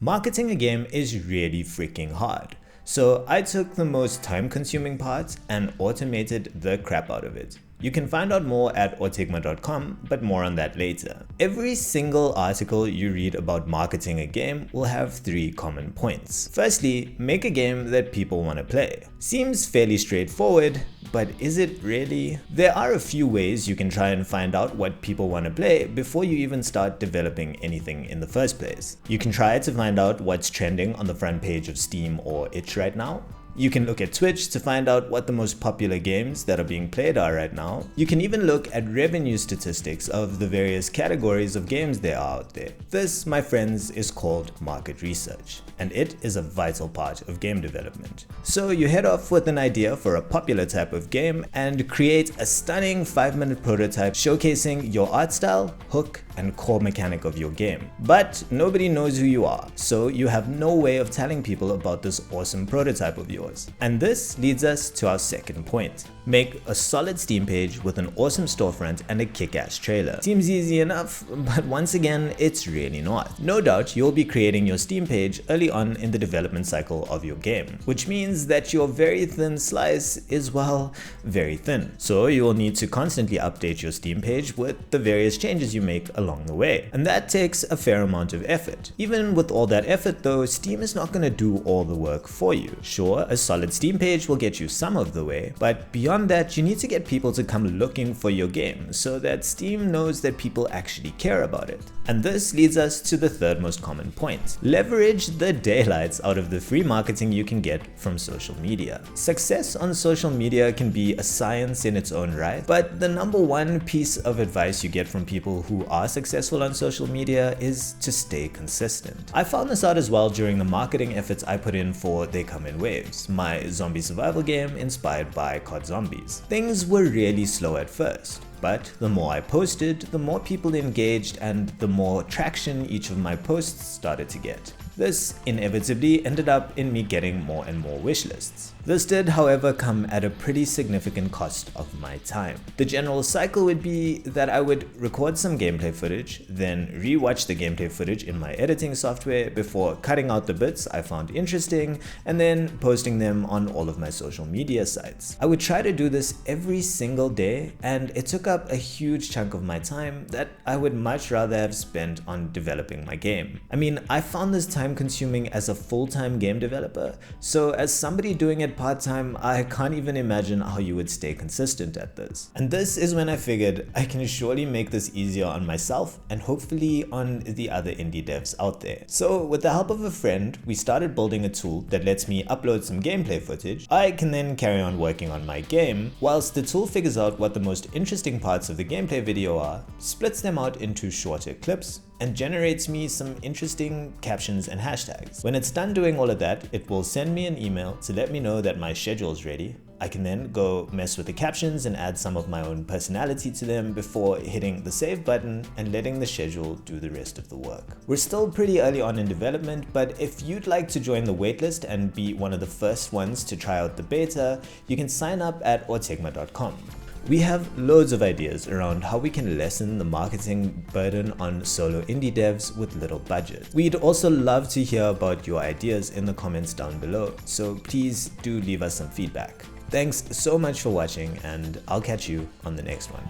Marketing a game is really freaking hard. So I took the most time-consuming parts and automated the crap out of it. You can find out more at autigma.com, but more on that later. Every single article you read about marketing a game will have 3 common points. Firstly, make a game that people want to play. Seems fairly straightforward, but is it really? There are a few ways you can try and find out what people want to play before you even start developing anything in the first place. You can try to find out what's trending on the front page of Steam or itch right now. You can look at Twitch to find out what the most popular games that are being played are right now. You can even look at revenue statistics of the various categories of games there are out there. This, my friends, is called market research, and it is a vital part of game development. So you head off with an idea for a popular type of game and create a stunning 5-minute prototype showcasing your art style, hook, and core mechanic of your game. But nobody knows who you are, so you have no way of telling people about this awesome prototype of yours. And this leads us to our second point. Make a solid Steam page with an awesome storefront and a kick-ass trailer. Seems easy enough, but once again, it's really not. No doubt you'll be creating your Steam page early on in the development cycle of your game, which means that your very thin slice is, well, very thin. So you will need to constantly update your Steam page with the various changes you make along the way. And that takes a fair amount of effort. Even with all that effort though, Steam is not going to do all the work for you. Sure, a solid Steam page will get you some of the way, but beyond that, you need to get people to come looking for your game so that Steam knows that people actually care about it. And this leads us to the third most common point. Leverage the daylights out of the free marketing you can get from social media. Success on social media can be a science in its own right, but the number one piece of advice you get from people who are successful on social media is to stay consistent. I found this out as well during the marketing efforts I put in for They Come in Waves, my zombie survival game inspired by COD Zombies. Things were really slow at first, but the more I posted, the more people engaged and the more traction each of my posts started to get. This inevitably ended up in me getting more and more wish lists. This did, however, come at a pretty significant cost of my time. The general cycle would be that I would record some gameplay footage, then re-watch the gameplay footage in my editing software before cutting out the bits I found interesting and then posting them on all of my social media sites. I would try to do this every single day, and it took up a huge chunk of my time that I would much rather have spent on developing my game. I mean, I found this time-consuming as a full-time game developer, so as somebody doing it part-time, I can't even imagine how you would stay consistent at this. And this is when I figured I can surely make this easier on myself and hopefully on the other indie devs out there. So with the help of a friend, we started building a tool that lets me upload some gameplay footage. I can then carry on working on my game, whilst the tool figures out what the most interesting parts of the gameplay video are, splits them out into shorter clips, and generates me some interesting captions and hashtags. When it's done doing all of that, it will send me an email to let me know that my schedule is ready. I can then go mess with the captions and add some of my own personality to them before hitting the save button and letting the schedule do the rest of the work. We're still pretty early on in development, but if you'd like to join the waitlist and be one of the first ones to try out the beta, you can sign up at autigma.com. We have loads of ideas around how we can lessen the marketing burden on solo indie devs with little budget. We'd also love to hear about your ideas in the comments down below, so please do leave us some feedback. Thanks so much for watching, and I'll catch you on the next one.